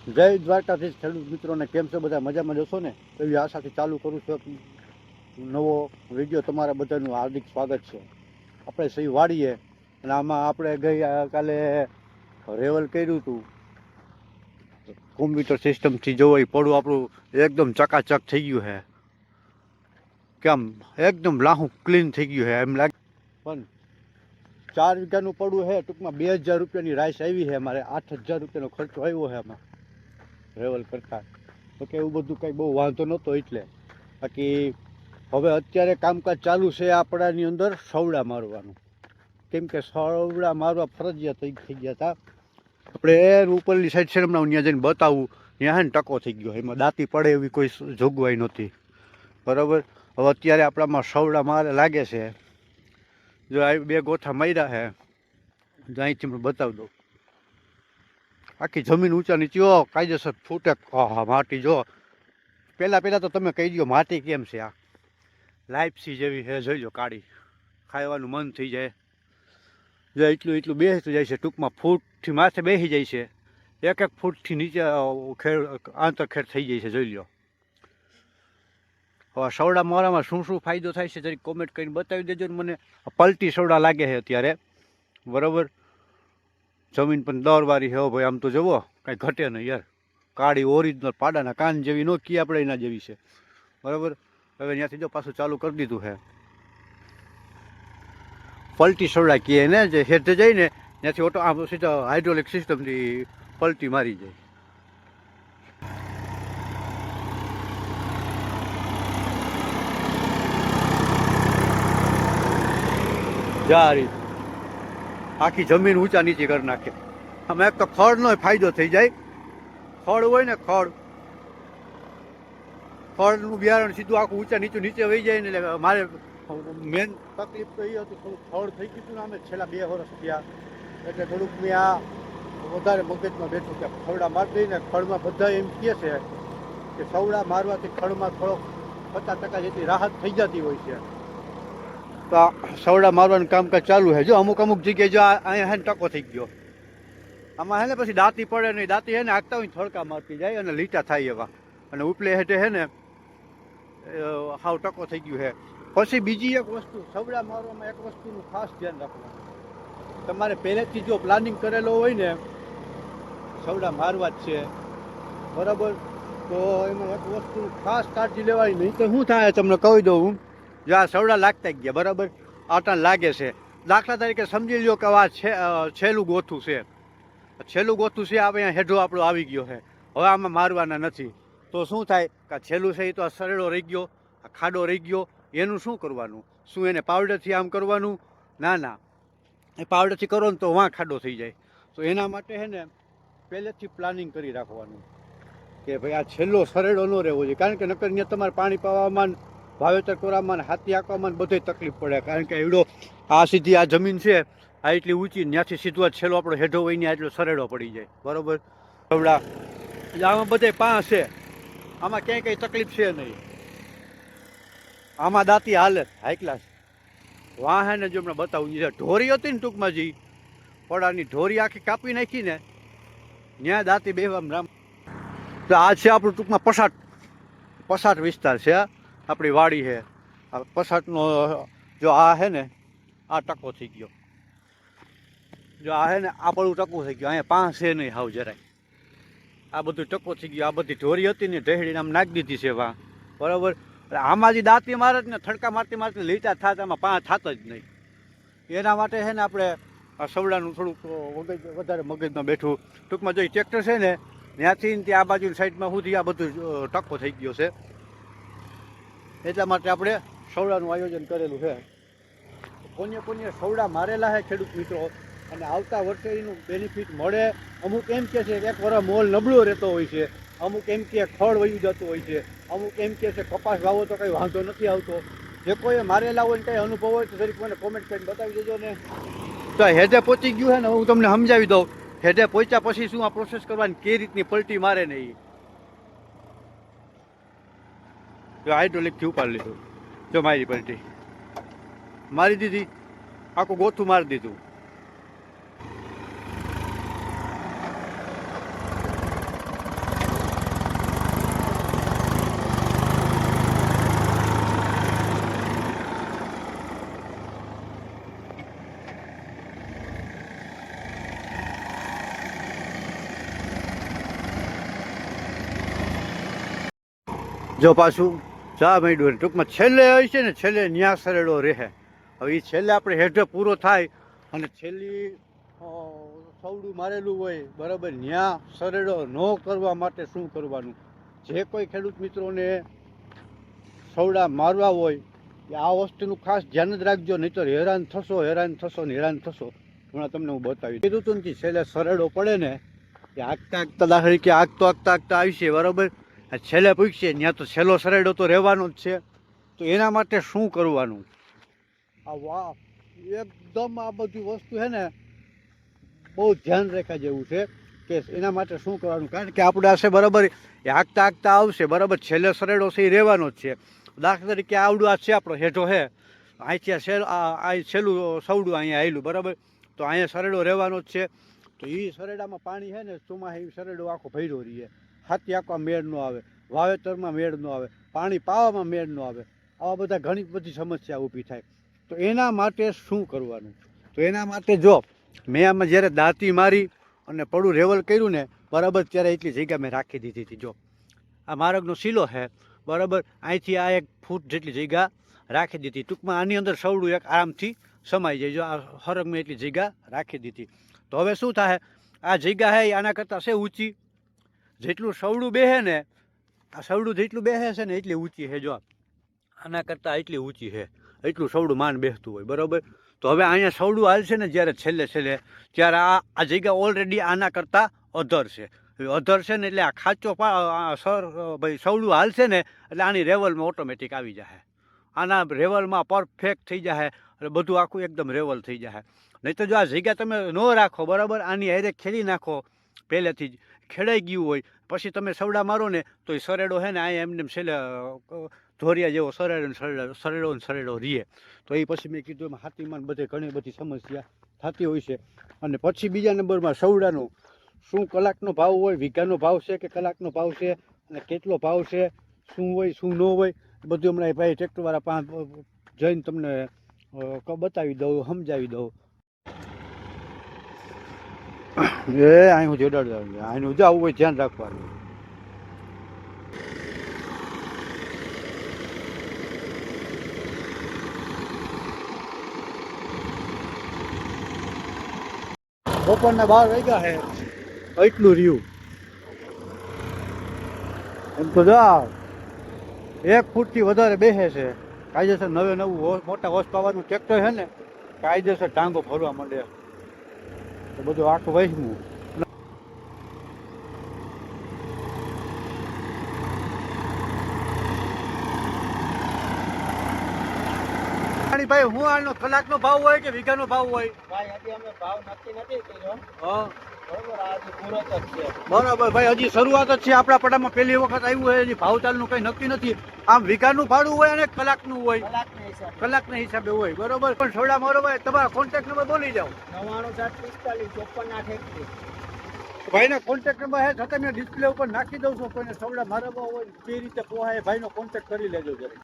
જય દ્વારકાધીશ ખેડૂત મિત્રોને કેમ છો બધા મજામાં જશો ને એવી આશાથી ચાલુ કરું છું. નવો વિડીયો તમારા બધાનું હાર્દિક સ્વાગત છે. આપણે સહી વાળીએ અને આમાં આપણે ગઈકાલે રેવલ કર્યું હતું. કોમ્પ્યુટર સિસ્ટમથી જોવો એ પડું આપણું એકદમ ચકાચક થઈ ગયું છે. કેમ એકદમ લાહું ક્લીન થઈ ગયું છે એમ લાગે. પણ 4 વીઘાનું પડું છે. ટૂંકમાં 2000 રૂપિયાની રાઈસ આવી છે. મારે 8000 રૂપિયાનો ખર્ચો આવ્યો છે એમાં રેવલ કરતા. તો કે એવું બધું કંઈ બહુ વાંધો નહોતો. એટલે બાકી હવે અત્યારે કામકાજ ચાલુ છે આપણાની અંદર સવડા મારવાનું. કેમ કે સવડા મારવા ફરજિયાત થઈ ગયા હતા. આપણે ઉપરની સાઈડ છે હમણાં ત્યાં જઈને બતાવું. ત્યાં છે ને ટકો થઈ ગયો. એમાં દાંતી પડે એવી કોઈ જોગવાઈ નહોતી. બરાબર. હવે અત્યારે આપણામાં સવડા મારે લાગે છે. જો આ 2 ગોથા માર્યા છે. જો અહીંથી હું બતાવી દઉં. આખી જમીન ઊંચા નીચે કાયદેસર ફૂટે માટી. જો પહેલાં તો તમે કહી દો માટી કેમ છે. આ લાઈપસી જેવી છે. જોઈ લો કાળી. ખાવાનું મન થઈ જાય. જો એટલું બેસતું જાય છે. ટૂંકમાં ફૂટથી માથે બેસી જાય છે. 1 ફૂટથી નીચે આંતરખેડ થઈ જાય છે. જોઈ લો. હવે સવડા મારામાં શું ફાયદો થાય છે જરી કોમેન્ટ કરીને બતાવી દેજો ને મને. પલટી સવડા લાગે છે અત્યારે. બરાબર. જમીન પણ દરવારી છે ભાઈ. આમ તો જુઓ કાંઈ ઘટે નહીં યાર. કાળી ઓરિજિનલ પાડાના કાન જેવી નો કી આપણે એના જેવી છે. બરાબર. હવે ત્યાંથી જો પાછું ચાલુ કરી દીધું છે. પલટી સવડા કહે ને, જે હેઠે જઈને ત્યાંથી ઓટો આમ સીધા હાઇડ્રોલિક સિસ્ટમથી પલટી મારી જાય. જારી આખી જમીન ઊંચા નીચે કરી નાખે. આમાં એક તો ખડનો ફાયદો થઈ જાય. ખડ હોય ને ખડનું બિયારણ સીધું આખું ઊંચા નીચે વહી જાય ને. એટલે મારે મેન તકલીફ તો એ હતી, થોડુંક ખડ થઈ ગયું હતું ને અમે છેલ્લા 2 વર્ષ થયા. એટલે થોડુંક મેં આ વધારે મગજમાં બેઠું કે ખવડા મારી દઈને. ખડમાં બધા એમ કહે છે કે સવડા મારવાથી ખડમાં થોડોક 50% જેટલી રાહત થઈ જતી હોય છે. તો સવડા મારવાનું કામકાજ ચાલુ છે. જો અમુક જગ્યાએ જો અહીંયા હે ને ટકો થઈ ગયો. આમાં હે ને પછી દાંતી પડે નહીં. દાંતી હે ને આગતા હોય થડકા મારતી જાય અને લીટા થાય એવા. અને ઉપલે હેઠે હે ને હાવ ટકો થઈ ગયું છે. પછી બીજી એક વસ્તુ, સવડા મારવામાં એક વસ્તુનું ખાસ ધ્યાન રાખવાનું. તમારે પહેલેથી જો પ્લાનિંગ કરેલો હોય ને સવડા મારવા જ છે, બરાબર, તો એમાં એક વસ્તુ ખાસ કાળજી લેવાની. નહીં તો શું થાય તમને કહી દઉં હું. જો આ સવડા લાગતા ગયા, બરાબર, આટા લાગે છે. દાખલા તરીકે સમજી લ્યો કે આ છેલ્લું ગોથું છે. છેલ્લું ગોથું છે. આપણે અહીંયા હેઠો આપણો આવી ગયો છે. હવે આમાં મારવાના નથી. તો શું થાય કે છેલ્લું છે એ તો સરેડો રહી ગયો, ખાડો રહી ગયો. એનું શું કરવાનું? શું એને પાવડરથી આમ કરવાનું? ના, એ પાવડરથી કરો ને તો વાં ખાડો થઈ જાય. તો એના માટે છે ને પહેલેથી પ્લાનિંગ કરી રાખવાનું કે ભાઈ આ છેલ્લો સરેડો ન રહેવો જોઈએ. કારણ કે નકર ત્યાં તમારે પાણી પાવામાં, વાવેતર કરવામાં, હાથી હાંકવામાં બધે તકલીફ પડે. કારણ કે એવડો આ સીધી આ જમીન છે, આ એટલી ઊંચી, ત્યાંથી સીધો છેલ્લો આપણો હેઠો હોય ને એટલો સરેડો પડી જાય. બરાબર. સવડા આમાં બધે પાંચ છે. આમાં ક્યાંય કંઈ તકલીફ છે નહીં. આમાં દાંતી હાલે હાઈ ક્લાસ. વાહ હે ને જો હમણાં બતાવું. ઢોરી હતી ને ટૂંકમાં જી પડાની ઢોરી આખી કાપી નાખી ને ત્યાં દાંતી બેવામાં રામ. તો આ છે આપણું ટૂંકમાં પસાટ વિસ્તાર છે. આપણી વાડી છે. આ પસાટનો જો આ છે ને આ ટકો થઈ ગયો. જો આ છે ને આ પડું ટકો થઈ ગયો. અહીંયા પાંચ છે નહીં હાવ જરાય. આ બધું ટકો થઈ ગયું. આ બધી ઢોરી હતી ને ઢેડીને આમ નાખી દીધી છે વાં. બરાબર. આમાં જે દાંતી મારે ને થડકા મારતી લીટા થાત, આમાં પાંચ થાત જ નહીં. એના માટે છે ને આપણે આ સવડાનું થોડુંક વધારે મગજમાં બેઠું. ટૂંકમાં જો ટ્રેક્ટર છે ને ત્યાંથી ત્યાં આ બાજુની સાઈડમાં સુધી આ બધું ટકો થઈ ગયો છે. એટલા માટે આપણે સવડાનું આયોજન કરેલું છે. કોને સવડા મારેલા છે ખેડૂત મિત્રો, અને આવતા વર્ષે એનું બેનિફિટ મળે. અમુક એમ કહે છે કે એક વર્ષ મોલ નબળો રહેતો હોય છે, અમુક એમ કે ખડ વયું જતું હોય છે, અમુક એમ કહે છે કપાસ વાવો તો કંઈ વાંધો નથી આવતો. જે કોઈ મારેલા હોય ને કંઈ અનુભવ હોય તો જરીક મને કોમેન્ટ કરીને બતાવી દેજો ને. તો હેડે પહોંચી ગયું છે ને, હું તમને સમજાવી દઉં. હેડે પહોંચ્યા પછી શું આ પ્રોસેસ કરવાની, કઈ રીતની પલટી મારે ને એ હાઇડ્રોલિકથી ઉપાડી લીધું. જો મારી પલટી મારી દીધી, આખું ગોથું મારી દીધું. જો પાછું ચા માંડ્યું ટૂંકમાં છેલ્લે હોય છે ને છેલ્લે ન્યા સરેડો રહે. હવે એ છેલ્લે આપણે હેઠે પૂરો થાય અને છેલ્લી સવડું મારેલું હોય બરાબર ન્યા સરેડો ન કરવા માટે શું કરવાનું. જે કોઈ ખેડૂત મિત્રોને સવડા મારવા હોય કે આ વસ્તુનું ખાસ ધ્યાન જ રાખજો, નહીંતર હેરાન થશો ને હેરાન થશો. હમણાં તમને હું બતાવી કીધું હતું ને છેલ્લે સરેડો પડે ને એ આગતા દાખલ કે આગતા આવશે બરાબર. છેલ્લે પૂછશે ત્યાં તો છેલ્લો સરેડો તો રહેવાનો જ છે. તો એના માટે શું કરવાનું? આ વાહ એકદમ આ બધી વસ્તુ છે ને બહુ ધ્યાન રાખ્યા જેવું છે કે એના માટે શું કરવાનું. કારણ કે આપણે હશે બરાબર એ આગતા આવશે બરાબર, છેલ્લે સરેડો છે એ રહેવાનો જ છે. દાખલા તરીકે આવડું આ છે આપણો હેઠો છે, અહીંથી આ છેલ્લું સવડું અહીંયા આવેલું બરાબર, તો અહીંયા સરેડો રહેવાનો જ છે. તો એ સરેડામાં પાણી છે ને ચોમાસે સરેડો આખો ભર્યો રહીએ, હાથી આખો મેળ ન આવે, વાવેતરમાં મેળ ન આવે, પાણી પાવામાં મેળ ન આવે, આવા બધા ઘણી બધી સમસ્યા ઊભી થાય. તો એના માટે શું કરવાનું? તો એના માટે જો મેં આમાં જ્યારે દાંતી મારી અને પડું રેવલ કર્યું ને બરાબર, ત્યારે એટલી જગ્યા મેં રાખી દીધી હતી. જો આ માર્ગનો શીલો છે બરાબર, અહીંથી આ 1 ફૂટ જેટલી જગ્યા રાખી દીધી. ટૂંકમાં આની અંદર સવડું એક આરામથી સમાઈ જાય. જો આ હરગ મેં એટલી જગ્યા રાખી દીધી. તો હવે શું થાય, આ જગ્યા છે આના કરતાં છે ઊંચી. જેટલું સવડું બેસે ને આ સવડું જેટલું બેસે છે ને એટલી ઊંચી છે. જો આના કરતાં એટલી ઊંચી છે, એટલું સવડું માન બેસતું હોય બરાબર. તો હવે અહીંયા સવડું હાલશે ને જ્યારે છેલ્લે ત્યારે આ જગ્યા ઓલરેડી આના કરતાં અધર છે. અધર છે ને એટલે આ ખાચો ભાઈ સવડું હાલશે ને એટલે આની રેવલમાં ઓટોમેટિક આવી જશે. આના રેવલમાં પરફેક્ટ થઈ જશે એટલે બધું આખું એકદમ રેવલ થઈ જશે. નહીં તો જો આ જગ્યા તમે ન રાખો બરાબર, આની હારે ખેડી નાખો, પહેલેથી જ ખેડાઈ ગયું હોય પછી તમે સવડા મારો ને તો એ સરેડો છે ને અહીંયા એમને છેલ્લે ધોરિયા જેવો સરેડો રીએ. તો એ પછી મેં કીધું એમાં હાથીમાં બધે ઘણી બધી સમસ્યા થતી હોય છે. અને પછી બીજા નંબરમાં સવડાનું શું કલાકનો ભાવ હોય, વીઘાનો ભાવ છે કે કલાકનો ભાવ છે, અને કેટલો ભાવ છે, શું હોય શું ન હોય, બધું હમણાં ભાઈ ટ્રેક્ટરવાળા પાંચ જઈને તમને બતાવી દઉં, સમજાવી દઉં. અહીં હું જોડાડવાનું અહીંનું જો આવું હોય ધ્યાન રાખવાનું. બપોરના 12 વાગ્યા છે, એટલું રહ્યું. એમ તો જા 1 ફૂટથી વધારે બેસે છે. કાયદેસર નવું મોટા હોશ પાવાનું ટ્રેક્ટર છે ને કાયદેસર ટાંગો ફરવા માંડે તો બધું આખું વહેમું. ભાઈ હું આનો કલાકનો ભાવ હોય કે વીઘાનો ભાવ હોય? ભાઈ હજી અમે ભાવ નક્કી નથી કર્યો. હા બરોબર, આ હજી મુહૂર્ત જ છે. બરાબર ભાઈ, હજી શરૂઆત જ છે. આપણા પડામાં પહેલી વખત આવ્યું હોય, હજી ભાવતાલનું કંઈ નક્કી નથી. આમ વીઘાનું ભાડું હોય અને કલાકનું હોય, કલાકના હિસાબે હોય બરોબર. પણ થોડા મારો ભાઈ તમારા કોન્ટેક્ટ નંબર બોલી જાઓ. 99 ભાઈના કોન્ટેક્ટ નંબર છે છતાં મેં ડિસ્પ્લે ઉપર નાખી દઉં છું. કોઈને સવડા મારવા હોય તે રીતે પોહાય ભાઈનો કોન્ટેક્ટ કરી લેજો જરા.